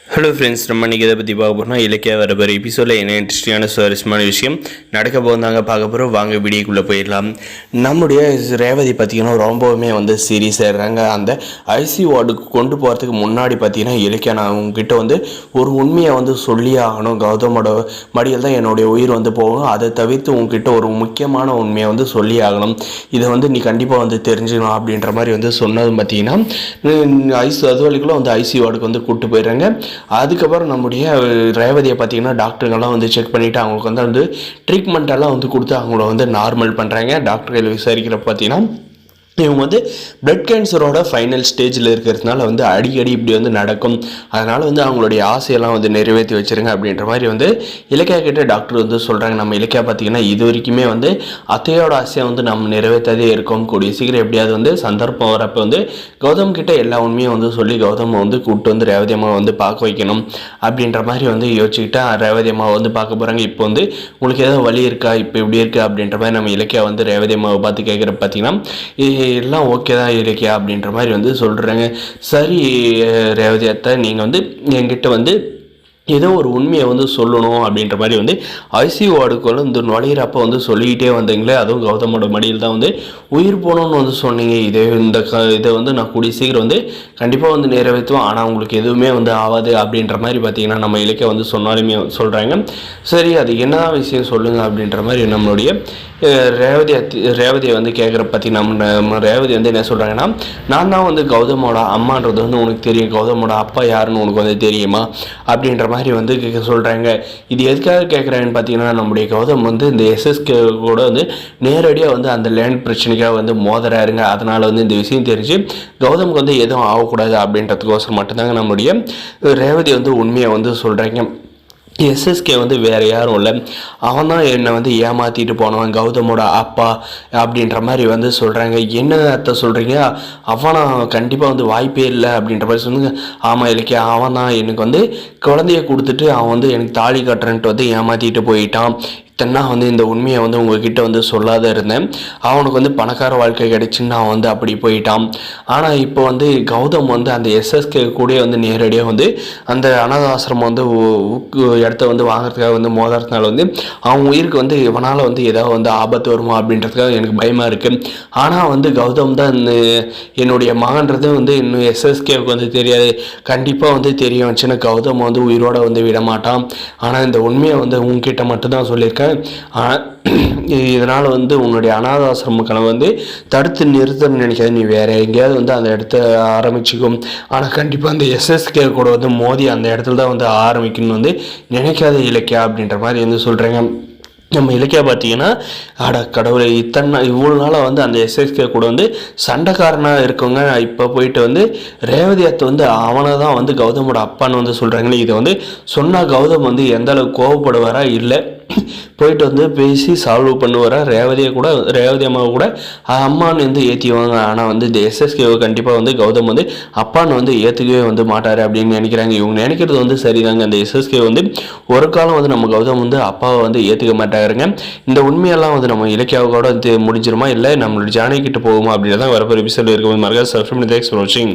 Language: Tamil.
ஹலோ ஃப்ரெண்ட்ஸ், நம்ம இன்றைக்கி இதை பற்றி பார்க்க போகிறோம்னா இலக்கிய வரப்போகிற எபிசோடில் என்ன இன்ட்ரெஸ்டிங்கான சுவாரஸ்யமான விஷயம் நடக்க போந்தாங்க பார்க்க போகிறோம். வாங்க வீடியோக்குள்ளே போயிடலாம். நம்முடைய ரேவதி பார்த்திங்கன்னா ரொம்பவுமே சீரியஸ் ஆகிடுறாங்க. அந்த ஐசி வார்டுக்கு கொண்டு போகிறதுக்கு முன்னாடி பார்த்திங்கன்னா இலக்கிய நான் உங்ககிட்ட ஒரு உண்மையை சொல்லி ஆகணும். கௌதமோட மடியில் தான் என்னுடைய உயிர் போகும். அதை தவிர்த்து உங்ககிட்ட ஒரு முக்கியமான உண்மையை சொல்லி ஆகணும். இதை நீ கண்டிப்பாக தெரிஞ்சுக்கணும் அப்படின்ற மாதிரி சொன்னது பார்த்திங்கன்னா அது வரைக்கும் ஐசி வார்டுக்கு கூப்பிட்டு போயிடுறாங்க. அதுக்கப்புறம் நம்முடைய ரேவதியை பார்த்தீங்கன்னா டாக்டருங்கெல்லாம் செக் பண்ணிவிட்டு அவங்களுக்கு ட்ரீட்மெண்ட்டெல்லாம் கொடுத்து அவங்கள நார்மல் பண்ணுறாங்க. டாக்டர்கள் விசாரிக்கிறப்ப பார்த்தீங்கன்னா இவங்க பிளட் கேன்சரோட ஃபைனல் ஸ்டேஜில் இருக்கிறதுனால அடிக்கடி இப்படி நடக்கும். அதனால் அவங்களுடைய ஆசையெல்லாம் நிறைவேற்றி வச்சுருங்க அப்படின்ற மாதிரி இலக்கியா கிட்ட டாக்டர் சொல்கிறாங்க. நம்ம இலக்கியா பார்த்திங்கன்னா இது வரைக்குமே அத்தையோட ஆசையை நம்ம நிறைவேற்றதே இருக்கோம். கூடிய சீக்கிரம் எப்படியாவது சந்தர்ப்பம் வரப்போ கௌதம் கிட்ட எல்லா உண்மையும் சொல்லி கௌதம் கூப்பிட்டு ரேவதி அம்மா பார்க்க வைக்கணும் அப்படின்ற மாதிரி யோசிச்சுக்கிட்டா ரேவதி அம்மா பார்க்க போகிறாங்க. இப்போ உங்களுக்கு ஏதோ வழி இருக்கா, இப்போ எப்படி இருக்குது அப்படின்ற மாதிரி நம்ம இலக்கியா ரேவதி அம்மாவை பார்த்து கேட்குற பார்த்தீங்கன்னா எல்லாம் ஓகே தான் இலக்கியா அப்படின்ற மாதிரி சொல்கிறாங்க. சரி ரேவதி அத்தை, நீங்கள் என்கிட்ட ஏதோ ஒரு உண்மையை சொல்லணும் அப்படின்ற மாதிரி ஐசி வார்டுக்குள்ள நுழையிறப்ப சொல்லிக்கிட்டே வந்தீங்களே, அதுவும் கௌதமோட மடியில் தான் உயிர் போகணும்னு சொன்னீங்க. இதை நான் கூடிய சீக்கிரம் கண்டிப்பாக நிறைவேற்றுவோம். ஆனால் உங்களுக்கு எதுவுமே ஆகாது அப்படின்ற மாதிரி பார்த்தீங்கன்னா நம்ம இலக்கிய சொன்னாலுமே சொல்கிறாங்க. சரி, அது என்ன விஷயம் சொல்லுங்கள் அப்படின்ற மாதிரி நம்மளுடைய ரேவதியை கேட்குற பற்றி நம்ம ரேவதி என்ன சொல்கிறாங்கன்னா, நான் தான் கௌதமோட அம்மான்றது உனக்கு தெரியும், கௌதமோட அப்பா யாருன்னு உனக்கு தெரியுமா அப்படின்ற மாதிரி சொல்கிறாங்க. இது எதுக்காக கேட்குறாங்கன்னு பார்த்தீங்கன்னா, நம்முடைய கௌதம் இந்த எஸ்எஸ்கே கூட நேரடியாக அந்த லேண்ட் பிரச்சனைக்காக மோதறாருங்க. அதனால் இந்த விஷயம் தெரிஞ்சு கௌதமுக்கு எதுவும் ஆகக்கூடாது அப்படின்றதுக்கோசரம் மட்டும்தாங்க நம்மளுடைய ரேவதி உண்மையை சொல்கிறாங்க. எஸ்எஸ்கே வேறு யாரும் இல்லை, அவன் தான் என்னை ஏமாற்றிட்டு போனவன், கௌதமோட அப்பா அப்படின்ற மாதிரி சொல்கிறாங்க. என்ன அர்த்தம் சொல்கிறீங்க? அவனா கண்டிப்பாக வாய்ப்பே இல்லை அப்படின்ற மாதிரி சொன்னாங்க. ஆமாம் இலக்கியா, அவன் தான் எனக்கு குழந்தைய கொடுத்துட்டு அவன் எனக்கு தாலி கட்டுறன்ட்டு ஏமாற்றிட்டு போயிட்டான். இத்தனை இந்த உண்மையை உங்ககிட்ட சொல்லாத இருந்தேன். அவனுக்கு பணக்கார வாழ்க்கை கிடைச்சுன்னு அவன் அப்படி போயிட்டான். ஆனால் இப்போ கௌதம் அந்த எஸ்எஸ்கே கூட நேரடியாக அந்த அனாதாசிரமம் இடத்த வாங்குறதுக்காக மோதுறதுனால அவன் உயிருக்கு இவனால் ஏதாவது ஆபத்து வருமா அப்படின்றதுக்காக எனக்கு பயமாக இருக்குது. ஆனால் கௌதம் தான் என்னுடைய மகன்றது இன்னும் எஸ்எஸ்கேவுக்கு தெரியாது. கண்டிப்பாக தெரிய வச்சுன்னா கௌதம் உயிரோட விட மாட்டான். ஆனால் இந்த உண்மையை உங்ககிட்ட மட்டும்தான் சொல்லியிருக்கேன். இதனால் உன்னுடைய அனாதாசிரம கனவை தடுத்து நிறுத்தணும்னு நினைக்காது. நீ வேறு எங்கேயாவது அந்த இடத்த ஆரம்பிச்சுக்கும். ஆனால் கண்டிப்பாக அந்த எஸ்எஸ்கே கூட மோதி அந்த இடத்துல தான் ஆரம்பிக்கணும்னு நினைக்காத இலக்கியா அப்படின்ற மாதிரி சொல்கிறேங்க. நம்ம இலக்கியா பார்த்தீங்கன்னா, கடவுளை இவ்வளோ நாளாக அந்த எஸ்எஸ்கே கூட சண்டைக்காரனாக இருக்கவங்க இப்போ போயிட்டு ரேவதி அத்தை அவனை தான் கௌதமோட அப்பான்னு சொல்கிறாங்களே. இதை சொன்னால் கௌதம் எந்த அளவுக்கு கோவப்படுவாரா இல்லை போயிட்டு பேசி சால்வ் பண்ணுவாரா, ரேவதி அம்மாவை கூட அம்மான்னு ஏற்றிவாங்க. ஆனால் இந்த எஸ்எஸ்கேவை கண்டிப்பாக கௌதம் அப்பான்னு ஏற்றுக்கவே மாட்டார் அப்படின்னு நினைக்கிறாங்க. இவங்க நினைக்கிறது சரிதாங்க. அந்த எஸ்எஸ்கே ஒரு காலம் நம்ம கௌதம் அப்பாவை ஏற்றுக்க மாட்டாருங்க. இந்த உண்மையெல்லாம் நம்ம இலக்கியாவோட முடிஞ்சிருமா இல்லை நம்மளோட ஜானகி கிட்ட போகுமா அப்படின்றதான் வரப்போ எபிசோட் இருக்கும்போது மறக்காம சப்ஸ்கிரைப் பண்ணி தேங்க்ஸ் ஃபார் வாட்சிங்.